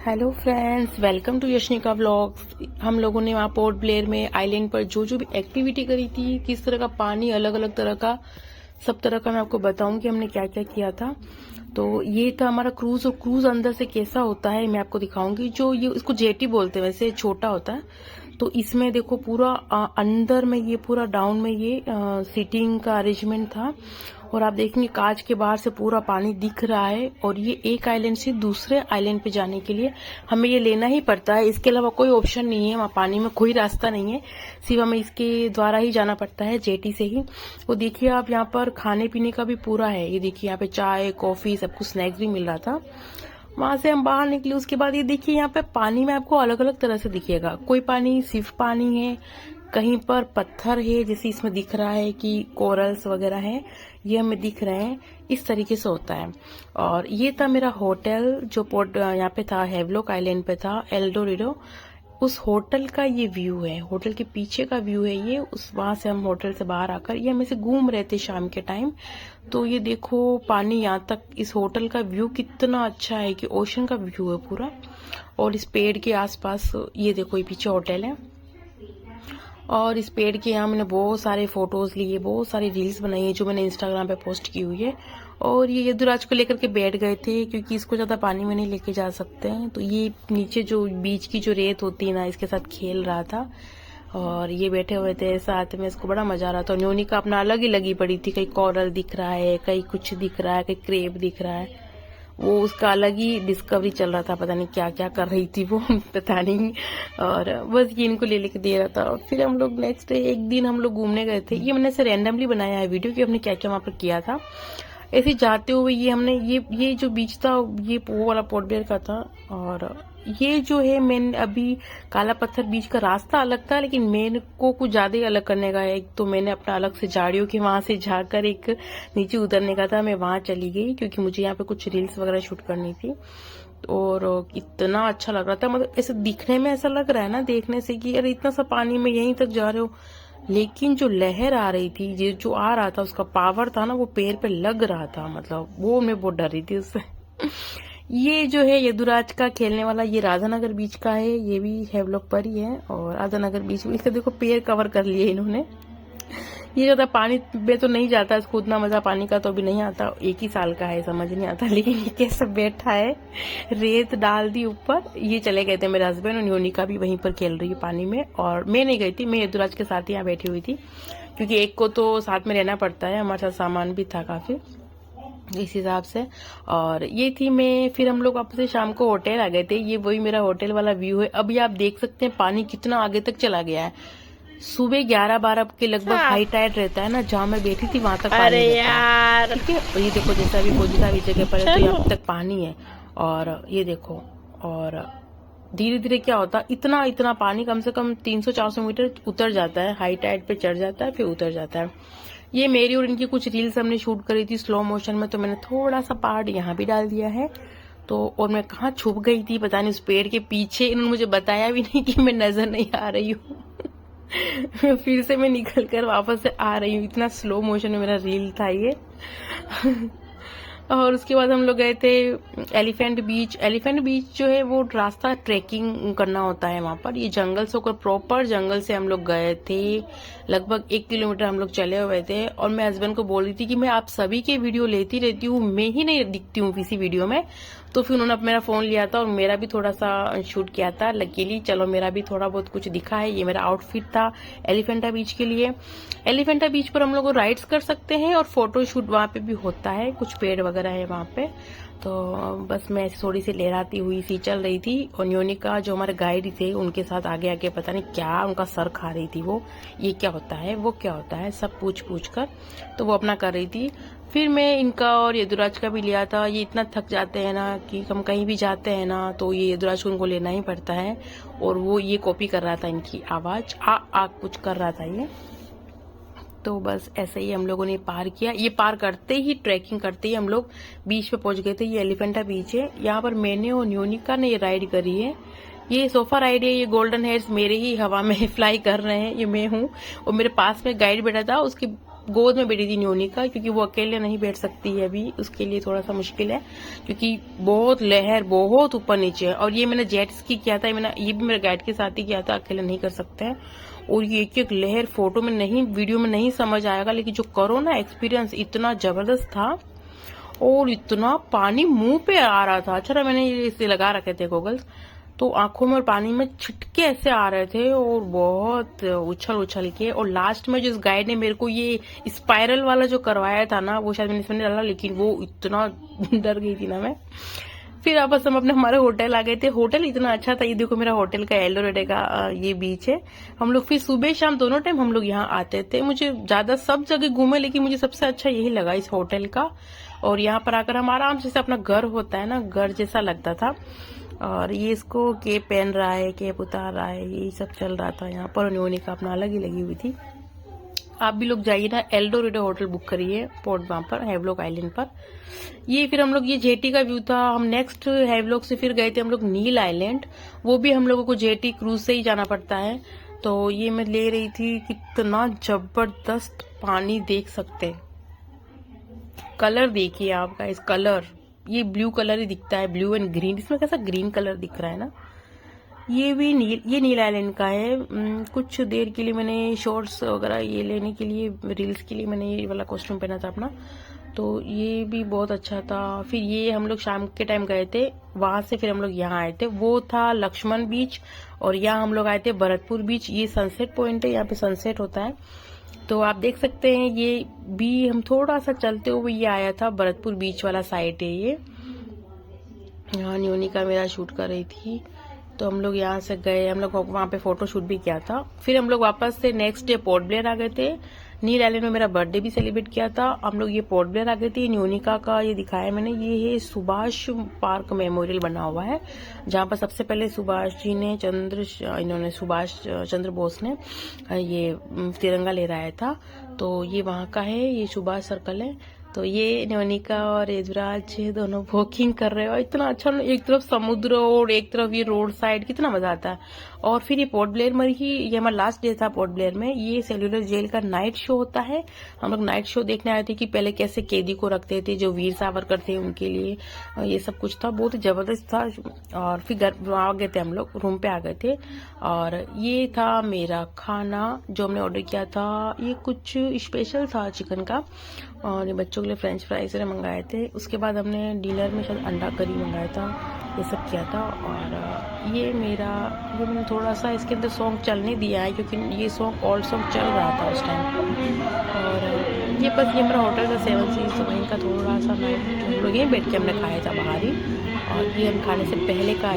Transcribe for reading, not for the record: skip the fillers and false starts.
Hello friends, welcome to Yashnika vlogs. हम लोगों ने वहाँ पोर्ट ब्लेयर में आइलैंड पर जो जो भी एक्टिविटी करी थी, किस तरह का पानी, अलग अलग तरह का, सब तरह का मैं आपको बताऊंगी हमने क्या क्या किया था। तो ये था हमारा क्रूज, और क्रूज अंदर से कैसा होता है मैं आपको दिखाऊंगी। जो ये इसको जेटी बोलते हैं, वैसे छोटा होता है। तो इसमें देखो पूरा अंदर में ये पूरा डाउन में ये सीटिंग का अरेंजमेंट था। और आप देखेंगे कांच के बाहर से पूरा पानी दिख रहा है। और ये एक आइलैंड से दूसरे आइलैंड पे जाने के लिए हमें ये लेना ही पड़ता है, इसके अलावा कोई ऑप्शन नहीं है। वहाँ पानी में कोई रास्ता नहीं है, सिर्फ हमें इसके द्वारा ही जाना पड़ता है, जेटी से ही। वो देखिए आप, यहाँ पर खाने पीने का भी पूरा है। ये देखिए यहाँ पे चाय, कॉफी, सब कुछ स्नैक्स भी मिल रहा था। वहां से हम बाहर निकले, उसके बाद ये देखिए यहाँ पे पानी में आपको अलग अलग तरह से दिखेगा। कोई पानी सिर्फ पानी है, कहीं पर पत्थर है, जैसे इसमें दिख रहा है कि कोरल्स वगैरह है, ये हमें दिख रहे हैं। इस तरीके से होता है। और ये था मेरा होटल जो पोर्ट यहाँ पे था, हेवलॉक आइलैंड पे था, एल्डोरेडो। उस होटल का ये व्यू है, होटल के पीछे का व्यू है ये। उस वहां से हम होटल से बाहर आकर ये हम ऐसे घूम रहे थे शाम के टाइम। तो ये देखो पानी यहाँ तक, इस होटल का व्यू कितना अच्छा है कि ओशन का व्यू है पूरा। और इस पेड़ के आसपास ये देखो, ये पीछे होटल है। और इस पेड़ के यहाँ मैंने बहुत सारे फोटोज लिए, बहुत सारी रील्स बनाई है जो मैंने इंस्टाग्राम पे पोस्ट की हुई है। और ये यदुराज को लेकर के बैठ गए थे, क्योंकि इसको ज्यादा पानी में नहीं लेके जा सकते हैं। तो ये नीचे जो बीच की जो रेत होती है ना, इसके साथ खेल रहा था। और ये बैठे हुए थे साथ में, इसको बड़ा मजा आ रहा था। न्योनी का अपना अलग ही लगी पड़ी थी, कहीं कोरल दिख रहा है, कहीं कुछ दिख रहा है, कहीं क्रेब दिख रहा है। वो उसका अलग ही डिस्कवरी चल रहा था, पता नहीं क्या क्या कर रही थी वो पता नहीं। और बस ये इनको ले लेके दे रहा था। और फिर हम लोग नेक्स्ट डे एक दिन हम लोग घूमने गए थे। ये मैंने से रैंडमली बनाया है वीडियो कि हमने क्या क्या वहां पर किया था। ऐसे जाते हुए ये हमने ये जो बीच था, ये वो वाला पोर्ट ब्लेयर का था। और ये जो है मेन अभी काला पत्थर बीच का रास्ता अलग था, लेकिन मेरे को कुछ ज्यादा ही अलग करने का है। एक तो मैंने अपना अलग से झाड़ियों के वहां से जाकर एक नीचे उतरने का था, मैं वहां चली गई क्योंकि मुझे यहाँ पे कुछ रील्स वगैरह शूट करनी थी। और इतना अच्छा लग रहा था, मतलब ऐसे दिखने में ऐसा लग रहा है ना देखने से कि अरे इतना सा पानी में यहीं तक जा रहे हो, लेकिन जो लहर आ रही थी, जो आ रहा था, उसका पावर था ना, वो पैर पे लग रहा था। मतलब वो मैं बहुत डर रही थी उससे। ये जो है यदुराज का खेलने वाला, ये राधानगर बीच का है, ये भी हेवलॉक पर ही है। और राधानगर बीच में इससे देखो पैर कवर कर लिए इन्होंने। ये ज्यादा पानी में तो नहीं जाता, इसको उतना मजा पानी का तो अभी नहीं आता। 1 ही साल का है, समझ नहीं आता। लेकिन ये कैसे बैठा है, रेत डाल दी ऊपर। ये चले गए थे मेरे हस्बैंड, और न्योनिका भी वहीं पर खेल रही है पानी में। और मैं नहीं गई थी, मैं यदुराज के साथ यहाँ बैठी हुई थी, क्योंकि एक को तो साथ में रहना पड़ता है, हमारे साथ सामान भी था काफी, इस हिसाब से। और ये थी मैं, फिर हम लोग वापस से शाम को होटल आ गए थे। ये वही मेरा होटल वाला व्यू है। अभी आप देख सकते हैं पानी कितना आगे तक चला गया है। सुबह 11-12 के लगभग हाई टाइड रहता है ना, जहाँ मैं बैठी थी वहां तक पानी रहता है। ठीक है, ये देखो जैसा अभी पोजिका भी जगह पर है, तो यहाँ तक पानी है। और ये देखो, और धीरे धीरे क्या होता, इतना इतना पानी कम से कम 300-400 मीटर उतर जाता है, हाई टाइड पे चढ़ जाता है, फिर उतर जाता है। ये मेरी और इनकी कुछ रील्स हमने शूट करी थी स्लो मोशन में, तो मैंने थोड़ा सा पार्ट यहाँ भी डाल दिया है। तो और मैं कहाँ छुप गई थी पता नहीं, उस पेड़ के पीछे। इन्होंने मुझे बताया भी नहीं कि मैं नजर नहीं आ रही हूँ। फिर से मैं निकल कर वापस से आ रही हूँ, इतना स्लो मोशन में मेरा रील था ये। और उसके बाद हम लोग गए थे एलिफेंट बीच। एलिफेंट बीच जो है वो रास्ता ट्रैकिंग करना होता है वहां पर। ये जंगल से होकर, प्रॉपर जंगल से हम लोग गए थे। लगभग 1 किलोमीटर हम लोग चले हुए थे। और मैं हस्बैंड को बोल रही थी कि मैं आप सभी के वीडियो लेती रहती हूँ, मैं ही नहीं दिखती हूँ किसी वीडियो में। तो फिर उन्होंने मेरा फोन लिया था और मेरा भी थोड़ा सा शूट किया था। लकीली चलो मेरा भी थोड़ा बहुत कुछ दिखा है। ये मेरा आउटफिट था एलिफेंटा बीच के लिए। एलिफेंटा बीच पर हम लोग राइड्स कर सकते हैं और फोटो शूट वहां पे भी होता है, कुछ पेड़ वगैरह है वहां पे। तो बस मैं थोड़ी सी लहराती हुई सी चल रही थी। और न्योनिका जो हमारे गाइड थे उनके साथ आगे आगे, पता नहीं क्या उनका सर खा रही थी वो, ये क्या होता है, वो क्या होता है, सब पूछ पूछ कर। तो वो अपना कर रही थी। फिर मैं इनका और यदुराज का भी लिया था। ये इतना थक जाते हैं ना कि हम कहीं भी जाते हैं ना, तो ये यदुराज को उनको लेना ही पड़ता है। और वो ये कॉपी कर रहा था इनकी आवाज, आ कुछ कर रहा था ये। तो बस ऐसे ही हम लोगों ने पार किया। ये पार करते ही, ट्रैकिंग करते ही हम लोग बीच पे पहुंच गए थे। ये एलिफेंटा बीच है, यहाँ पर मैंने और न्योनिका ने ये राइड करी है। ये सोफा राइड है। ये गोल्डन हेयर्स मेरे ही हवा में फ्लाई कर रहे हैं, ये मैं हूँ। और मेरे पास में गाइड बैठा था, उसके गोद में बैठी थी न्योनिका, क्योंकि वो अकेले नहीं बैठ सकती है अभी, उसके लिए थोड़ा सा मुश्किल है क्योंकि बहुत लहर बहुत ऊपर नीचे है। और ये मैंने जेट स्की किया था, ये भी मेरे गाइड के साथ ही किया था, अकेले नहीं कर सकते हैं। और ये एक एक लहर फोटो में नहीं, वीडियो में नहीं समझ आएगा, लेकिन जो करो ना एक्सपीरियंस इतना जबरदस्त था और इतना पानी मुंह पे आ रहा था। अच्छा, मैंने इसे लगा रखे थे गॉगल्स, तो आंखों में और पानी में छिटके ऐसे आ रहे थे और बहुत उछल उछल के। और लास्ट में जिस गाइड ने मेरे को ये स्पाइरल वाला जो करवाया था ना, वो शायद मैंने इसमें डाला, लेकिन वो इतना डर गई थी ना मैं। फिर वापस हम अपने हमारे होटल आ गए थे। होटल इतना अच्छा था, ये देखो मेरा होटल का एल्डोरेडो का ये बीच है। हम लोग फिर सुबह शाम दोनों टाइम हम लोग यहाँ आते थे। मुझे ज्यादा सब जगह घूमे, लेकिन मुझे सबसे अच्छा यही लगा इस होटल का। और यहाँ पर आकर हम आराम से अपना घर होता है ना, घर जैसा लगता था। और ये इसको केप पहन रहा है, केप उतार रहा है, यही सब चल रहा था यहाँ पर। न्योनिका अपना अलग ही लगी हुई थी। आप भी लोग जाइए ना, एल्डोरेडो होटल बुक करिए पोर्ट वहां पर हैवलॉक आइलैंड पर। ये फिर हम लोग, ये जेटी का व्यू था। हम नेक्स्ट हैवलॉक से फिर गए थे हम लोग नील आइलैंड। वो भी हम लोगों को जेटी क्रूज से ही जाना पड़ता है। तो ये मैं ले रही थी, कितना जबरदस्त पानी देख सकते। कलर देखिए आपका, इस कलर ये ब्लू कलर ही दिखता है, ब्लू एंड ग्रीन। इसमें कैसा ग्रीन कलर दिख रहा है ना। ये भी नील आइलैंड का है। कुछ देर के लिए मैंने शॉर्ट्स वगैरह ये लेने के लिए, रील्स के लिए मैंने ये वाला कॉस्ट्यूम पहना था अपना, तो ये भी बहुत अच्छा था। फिर ये हम लोग शाम के टाइम गए थे, वहां से फिर हम लोग यहाँ आए थे, वो था लक्ष्मण बीच। और यहाँ हम लोग आए थे भरतपुर बीच। ये सनसेट पॉइंट है, यहाँ पे सनसेट होता है, तो आप देख सकते हैं। ये भी हम थोड़ा सा चलते हुए ये आया था, भरतपुर बीच वाला साइड है ये। यहाँ न्योनिका मेरा शूट कर रही थी, तो हम लोग यहाँ से गए, हम लोग वहाँ पे फोटो शूट भी किया था। फिर हम लोग वापस से नेक्स्ट डे पोर्ट ब्लेयर आ गए थे। नील आइलैंड में मेरा बर्थडे भी सेलिब्रेट किया था। हम लोग ये पोर्ट ब्लेयर आ गए थे। न्योनिका का ये दिखाया मैंने, ये है सुभाष पार्क मेमोरियल बना हुआ है, जहाँ पर सबसे पहले सुभाष जी ने इन्होंने सुभाष चंद्र बोस ने ये तिरंगा लहराया था। तो ये वहाँ का है, ये सुभाष सर्कल है। तो ये न्योनिका और युवराज दोनों वॉकिंग कर रहे हो, इतना अच्छा, एक तरफ समुद्र और एक तरफ ये रोड साइड, कितना मजा आता है। और फिर ये पोर्ट ब्लेयर में ही, ये हमारा लास्ट डे था पोर्ट ब्लेयर में। ये सेल्यूलर जेल का नाइट शो होता है। हम लोग नाइट शो देखने आए थे कि पहले कैसे कैदी को रखते थे, जो वीर सावरकर थे उनके लिए, ये सब कुछ था, बहुत ही जबरदस्त था। और फिर घर आ गए थे, हम लोग रूम पे आ गए थे। और ये था मेरा खाना जो हमने ऑर्डर किया था। ये कुछ स्पेशल था चिकन का, और ये बच्चों के लिए फ्रेंच फ्राइज ने मंगाए थे। उसके बाद हमने डिनर में शायद अंडा करी मंगाया था, ये सब किया था। और ये मैंने थोड़ा सा इसके अंदर सॉन्ग चलने दिया है, क्योंकि ये सॉन्ग ओल्ड सॉन्ग चल रहा था उस टाइम। और ये बस ये मेरा होटल का 7 सीज वहीं का थोड़ा सा नाइट, हम लोग यहीं बैठ के हमने खाया था बाहर ही। और ये हम खाने से पहले का